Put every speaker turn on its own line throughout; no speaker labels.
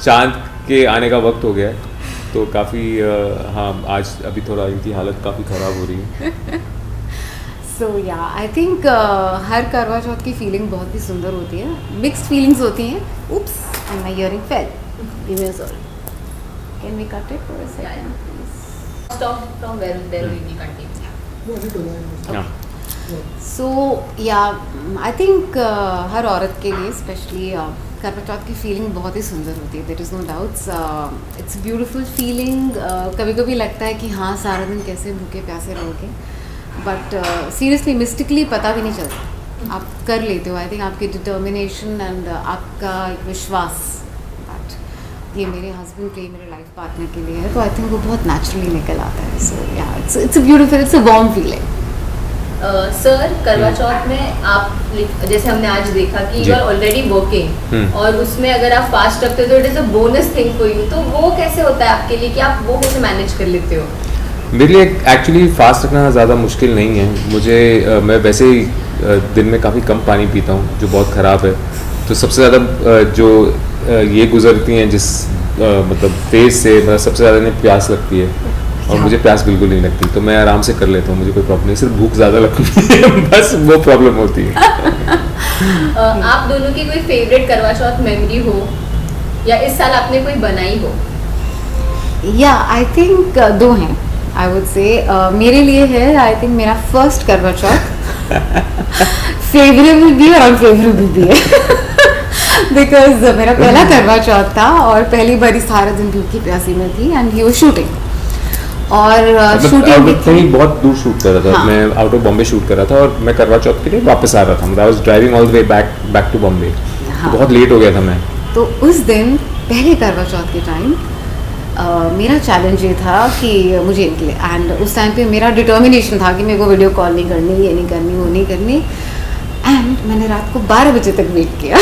चांद के आने का वक्त हो गया है तो काफ़ी हाँ आज अभी थोड़ा इनकी हालत काफ़ी ख़राब हो रही है।
सो या आई थिंक हर करवा चौथ की फीलिंग बहुत ही सुंदर होती है, मिक्स्ड फीलिंग्स होती हैं। Oops and my earring fell, give me a sorry, can we cut it for a second please,
Stop from where we will continue.
हाँ
सो या आई थिंक हर औरत के लिए स्पेशली करवा चौथ की फीलिंग बहुत ही सुंदर होती है, there is no doubts, it's beautiful feeling. कभी कभी लगता है कि हाँ सारा दिन कैसे भूखे प्यासे रहोगे, बट सीरियसली मिस्टिकली पता भी नहीं चलता, आप कर लेते हो। आई थिंक आपकी डिटर्मिनेशन एंड आपका एक विश्वास, बट ये मेरे हस्बैंड के लिए, मेरे लाइफ पार्टनर के लिए है, तो आई थिंक वो बहुत नेचुरली निकल आता है। सो या it's a beautiful, it's a warm feeling.
Sir करवा चौथ में आप जैसे हमने आज देखा कि यू आर ऑलरेडी वर्किंग और उसमें अगर आप फास्ट रखते हो तो it is a bonus thing for you, तो वो कैसे होता है आपके लिए कि आप वो कैसे मैनेज कर लेते हो?
मेरे लिए एक्चुअली फास्ट रखना ज़्यादा मुश्किल नहीं है मुझे। मैं वैसे ही दिन में काफ़ी कम पानी पीता हूँ जो बहुत ख़राब है, तो सबसे ज़्यादा जो ये गुजरती हैं जिस मतलब फेज से मतलब सबसे ज़्यादा इन्हें प्यास लगती है और मुझे प्यास बिल्कुल नहीं लगती, तो मैं आराम से कर लेता हूँ, मुझे कोई प्रॉब्लम नहीं, सिर्फ भूख ज़्यादा लगती है बस वो प्रॉब्लम होती है।
आप दोनों की कोई फेवरेट करवा चौथ मेमोरी हो या इस साल आपने कोई बनाई हो?
या आई थिंक दो हैं, आई वुड से मेरे लिए है आई थिंक मेरा फर्स्ट करवा चौथ फेवरेबल भी और अनफेवरेबल भी है बिकॉज मेरा पहला करवा चौथ था और पहली बार सारा दिन भूखी प्यासी में थी एंड ही वाज शूटिंग और शूटिंग
कहीं बहुत दूर शूट कर रहा था।
हाँ.
मैं आउट ऑफ बॉम्बे शूट कर रहा था और मैं करवा चौथ के लिए वापस आ रहा था, मतलब I was driving all the way back to Bombay,
हाँ.
तो बहुत लेट हो गया था मैं।
तो उस दिन पहले करवा चौथ के टाइम मेरा चैलेंज ये था कि मुझे निकले, एंड उस टाइम पे मेरा डिटर्मिनेशन था कि मेरे को वीडियो कॉल नहीं करनी, ये नहीं करनी, वो नहीं करनी, एंड मैंने रात को 12 बजे तक वेट किया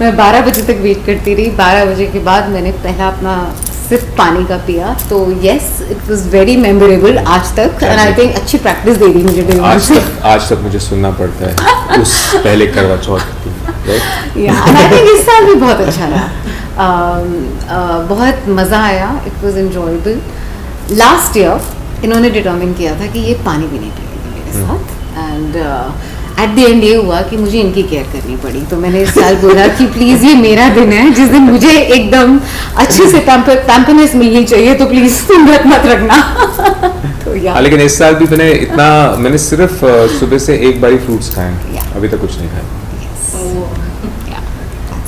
मैं 12 बजे तक वेट करती रही। 12 बजे के बाद मैंने पहला अपना सिर्फ पानी का पिया, तो yes it was very memorable आज तक, एंड आई थिंक अच्छी प्रैक्टिस दे दी मुझे
आज तक मुझे सुनना पड़ता है उस पहले करवा चौथ की, राइट?
या एंड आई थिंक इस साल भी बहुत अच्छा रहा, बहुत मज़ा आया, it was enjoyable. Last year इन्होंने डिटर्मिन किया था कि ये पानी भी नहीं पिएंगे मेरे साथ, एंड एट द एंड ये हुआ कि मुझे इनकी केयर करनी पड़ी, तो मैंने इस साल बोला कि प्लीज़ ये मेरा दिन है जिस दिन मुझे एकदम अच्छे से पैम्पनेस मिलनी चाहिए, तो प्लीज़ तुम मत रखना तो या
लेकिन इस साल भी मैंने सिर्फ सुबह से एक बारी फ्रूट्स खाए, अभी तक कुछ नहीं खाया।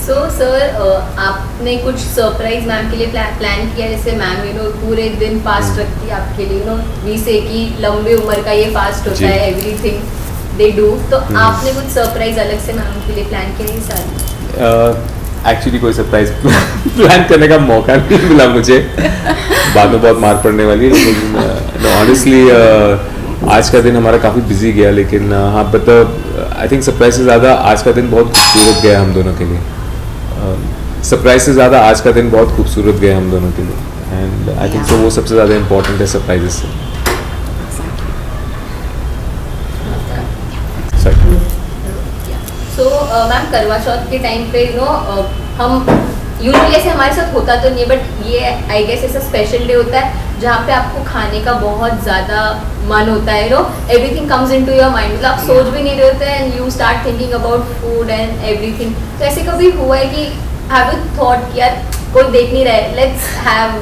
सो सर आपने कुछ सरप्राइज मैम के लिए प्लान किया? जैसे मैम पूरे दिन फास्ट रखती है आपके लिए, वी से कि लंबी उम्र का ये फास्ट होता है, एवरीथिंग दे डू, तो आपने कुछ सरप्राइज अलग से मैम के लिए प्लान किया ये साल?
एक्चुअली कोई सरप्राइज प्लान करने का मौका नहीं मिला मुझे, बाद में बहुत मार पड़ने वाली है, लेकिन ऑनेस्टली आज का दिन हमारा काफ़ी बिजी गया, लेकिन हाँ बट आई थिंक सरप्राइज से ज़्यादा आज का दिन बहुत खूबसूरत गया हम दोनों के लिए। सरप्राइज से ज़्यादा आज का दिन बहुत खूबसूरत गया हम दोनों के लिए, एंड आई थिंक तो वो सबसे ज़्यादा इम्पोर्टेंट है सरप्राइजेस से।
सो मैम करवा चौथ के टाइम पे हम यूजुअली ऐसे हमारे साथ होता तो नहीं, बट ये आई गेस ऐसा स्पेशल डे होता है जहाँ पे आपको खाने का बहुत ज़्यादा मन होता है, everything comes into your mind, मतलब आप सोच भी नहीं रहे होते हैं and you start thinking about food and everything. तो ऐसे कभी हुआ है कि हैव यू थॉट कि यार कोई देख नहीं रहा है, let's have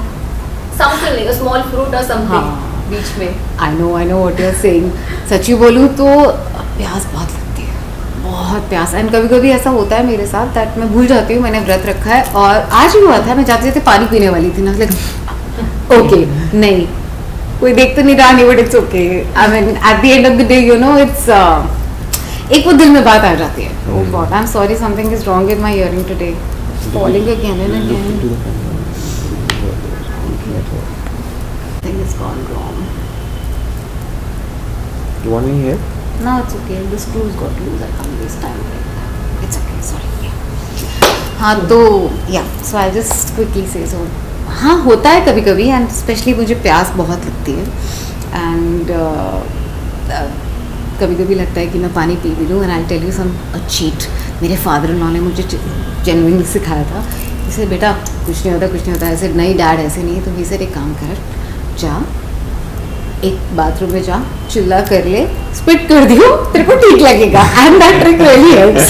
something like a small fruit और समथिंग बीच में?
I know what you are saying. सच्ची बोलूँ तो प्यास बहुत लगती है, बहुत प्यास, एंड कभी कभी ऐसा होता है मेरे साथ दैट मैं भूल जाती हूँ मैंने व्रत रखा है, और आज भी हुआ था मैं जाते जाते पानी पीने वाली थी ना, ओके नहीं कोई देख तो नहीं रहा, नहीं but it's okay, I mean at the end of the day it's एक वो दिल में बात आ जाती है, oh god I am sorry something is wrong with my earring today, falling again and again, thing is gone wrong.
You want me here?
No, it's okay. The screws got loose. I can't waste time like that. It's okay. Sorry. Yeah. हाँ तो so I'll just quickly say so. हाँ होता है कभी कभी, and specially मुझे प्यास बहुत लगती है, एंड कभी कभी लगता है कि मैं पानी पी भी लूँ, and I tell you some a cheat मेरे फादर इन लॉ ने मुझे जेन्युइनली सिखाया था जैसे बेटा कुछ नहीं होता ऐसे नहीं डैड ऐसे नहीं, तो भी सर एक काम कर, जा एक बाथरूम में जा, चिल्ला कर ले, स्पिट कर दियो, तेरे को ठीक लगेगा, and that trick really helps.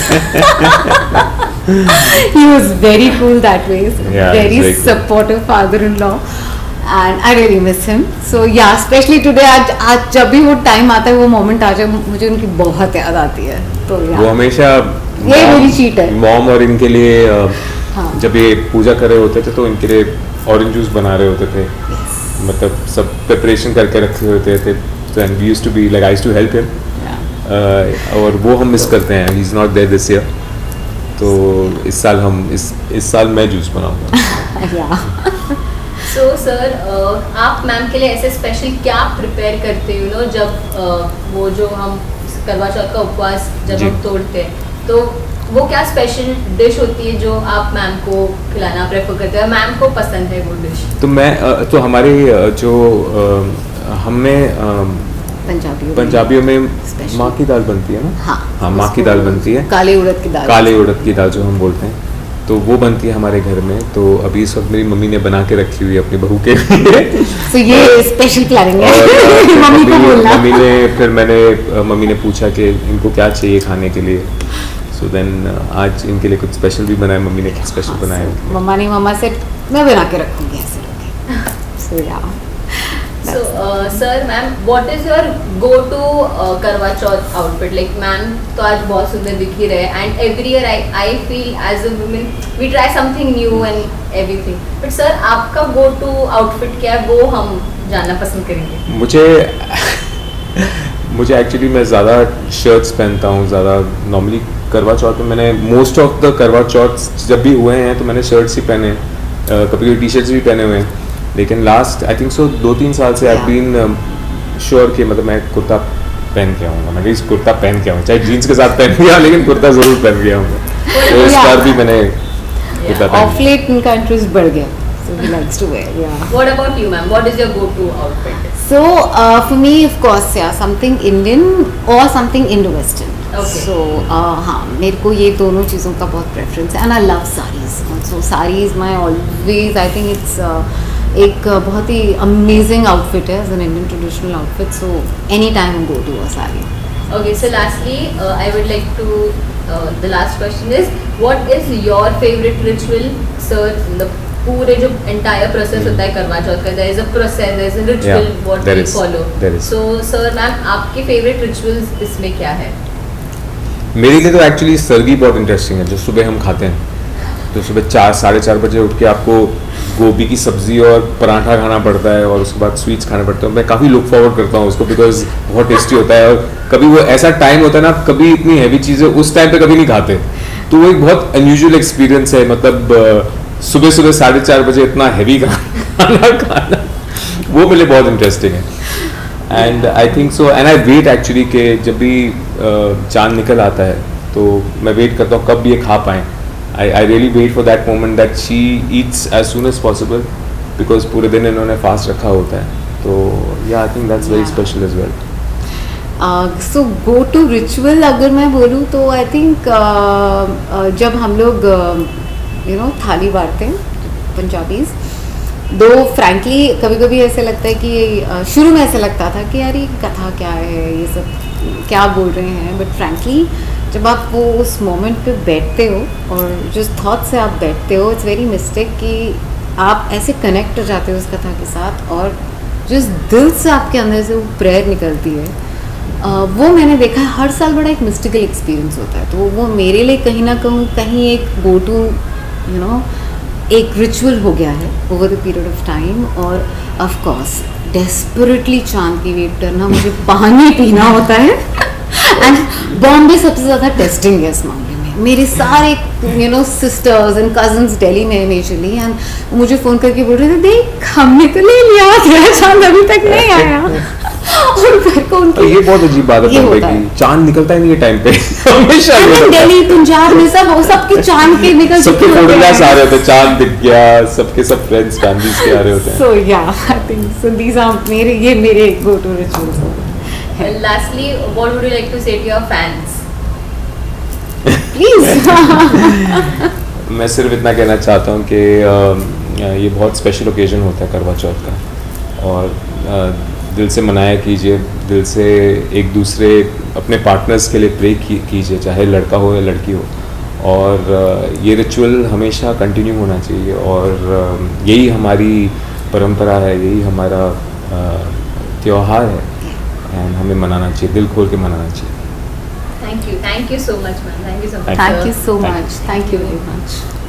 He was very cool that way, very supportive father-in-law, and I really miss him. So yeah, especially today, आज जब भी वो टाइम आता है, वो मोमेंट आ जाए, मुझे उनकी बहुत याद आती है. तो
वो हमेशा
ये मेरी चीट है.
मॉम और इनके लिए जब ये पूजा कर रहे होते थे तो इनके लिए ऑरेंज जूस बना रहे होते थे. मतलब सब प्रिपरेशन करके रखे होते थे. And we used to be like I used to help him, और वो हम मिस करते हैं. He is not there this year. तो इस साल हम इस साल मैं जूस बनाऊंगा.
सो सर, आप मैम के लिए ऐसे स्पेशल क्या प्रिपेयर करते हो जब वो जो हम करवा चौथ का उपवास जब हम तोड़ते हैं, तो वो क्या स्पेशल डिश होती है जो आप मैम को खिलाना प्रेफर करते हैं, मैम को पसंद है वो डिश?
तो मैं तो हमारे जो हमने पंजाबियों में माँ की दाल बनती है ना. हाँ, माँ की दाल बनती है, काले उड़द की दाल जो हम बोलते हैं, तो वो बनती है हमारे घर में. तो अभी इस वक्त मेरी मम्मी ने बना के रखी हुई है अपनी बहू के लिए.
तो ये स्पेशल प्लानिंग है. मम्मी को बोलना.
मम्मी ने पूछा कि इनको क्या चाहिए खाने के लिए. सो देन आज इनके लिए कुछ स्पेशल भी बनाया. मम्मी ने कुछ स्पेशल बनाया.
मम्मा से मैं बना के रखूंगी ऐसे. सो या
So, sir, ma'am, what is your go-to करवा चौथ outfit? Like, ma'am, तो आज बहुत सुंदर दिख ही रहे. And every year I feel as a woman we try something new and everything. But sir, आपका go-to outfit क्या है? वो हम जानना पसंद करेंगे.
मुझे एक्चुअली मैं ज़्यादा शर्ट्स पहनता हूँ. ज़्यादा नॉर्मली करवा चौथ में मैंने मोस्ट ऑफ द करवा चौथ जब भी हुए हैं तो मैंने शर्ट्स ही पहने, कभी टी शर्ट्स भी पहने हुए हैं. लेकिन लास्ट आई थिंक सो 2-3 साल से आई बीन श्योर कि मतलब मैं कुर्ता पहन के आऊँगा. मैं कुर्ता पहन के आऊँगा, चाहे जीन्स के साथ पहन गया लेकिन कुर्ता ज़रूर पहन के आऊँगा. तो इस बार भी मैंने कुर्ता पहन.
ऑफ लेट इनका इंटरेस्ट बढ़ गया. So he likes to wear. Yeah.
What about you, ma'am? What is your go-to outfit?
So for me, of course, yeah, something Indian or something Indo-Western.
Okay.
So हाँ, मेरे को ये दोनों चीज़ों का बहुत preference है. And I love sarees. So sarees my always, I think it's एक बहुत ही amazing outfit है, as an Indian traditional outfit. So anytime I go to a saree.
Okay, so lastly, I would like to the last question is, what is your favorite ritual, sir? The पूरे जो entire process होता है करवा चौथ का, there is a process, there is a ritual what we follow. So sir, ma'am, आपके favorite rituals इसमें क्या है?
मेरे लिए तो एक्चुअली सरगी बहुत इंटरेस्टिंग है. जो सुबह हम खाते हैं, तो सुबह 4-4:30 बजे उठ के आपको गोभी की सब्जी और पराठा खाना पड़ता है और उसके बाद स्वीट्स खाने पड़ते हैं. मैं काफ़ी लुक फॉरवर्ड करता हूँ उसको, बिकॉज बहुत टेस्टी होता है. और कभी वो ऐसा टाइम होता है ना, कभी इतनी हैवी चीज़ें उस टाइम पे कभी नहीं खाते, तो वो एक बहुत अनयूजुअल एक्सपीरियंस है. मतलब सुबह 4:30 बजे इतना हैवी खाना खाना वो मेरे लिए बहुत इंटरेस्टिंग है. And I think so, and I wait actually कि जब भी चांद निकल आता है तो मैं वेट करता हूँ कब भी ये खा पाएँ. I really wait for that moment that she eats as soon as possible, because पूरे दिन इन्होंने फास्ट रखा होता है. तो yeah, I think that's very special as well.
So go to ritual अगर मैं बोलूँ तो I think जब हम लोग थाली बांटते हैं पंजाबीज, दो फ्रैंकली कभी कभी ऐसे लगता है कि शुरू में ऐसे लगता था कि यार ये कथा क्या है, ये सब क्या बोल रहे हैं. बट फ्रैंकली जब आप वो उस मोमेंट पे बैठते हो और जिस थॉट से आप बैठते हो, इट्स वेरी मिस्टेक कि आप ऐसे कनेक्ट हो जाते हो उस कथा के साथ, और जिस दिल से आपके अंदर से वो प्रेयर निकलती है, वो मैंने देखा है हर साल बड़ा एक मिस्टिकल एक्सपीरियंस होता है. तो वो मेरे लिए कहीं ना कहीं एक गो टू एक रिचुअल हो गया है over the period of time. और ऑफ कोर्स डेस्परेटली चांद की वेट करना, मुझे पानी पीना होता है. एंड बॉम्बे सबसे ज़्यादा टेस्टिंग है इस मामले में. मेरे सारे सिस्टर्स एंड कजन्स दिल्ली में मेजरली, एंड मुझे फ़ोन करके बोल रहे थे, देख हमने तो ले लिया, तेरा चांद अभी तक नहीं आया. और फिर को उनकी
ये बहुत अजीब बात है कि चांद निकलता ही नहीं है टाइम पे. हमेशा
दिल्ली पंजाब में सबके चांद के निकल,
सबके फोटोग्राफ्स आ रहे होते, चांद दिख गया, सबके सब फ्रेंड्स फैमिलीज के आ रहे होते हैं.
सो या आई थिंक सो दीस आर मेरे go to rituals.
Lastly, what would you like to say to your fans?
Please.
मैं सिर्फ इतना कहना चाहता हूँ कि ये बहुत स्पेशल ओकेजन होता है करवा चौथ का, और दिल से मनाया कीजिए, दिल से एक दूसरे अपने पार्टनर्स के लिए प्रे कीजिए, चाहे लड़का हो या लड़की हो, और ये रिचुअल हमेशा कंटिन्यू होना चाहिए, और यही हमारी परंपरा है, यही हमारा त्योहार है, एंड हमें मनाना चाहिए, दिल खोल के मनाना चाहिए।
Thank you so much ma'am, thank you so much.
Thank you so
Thank you.
much. Thank you very much.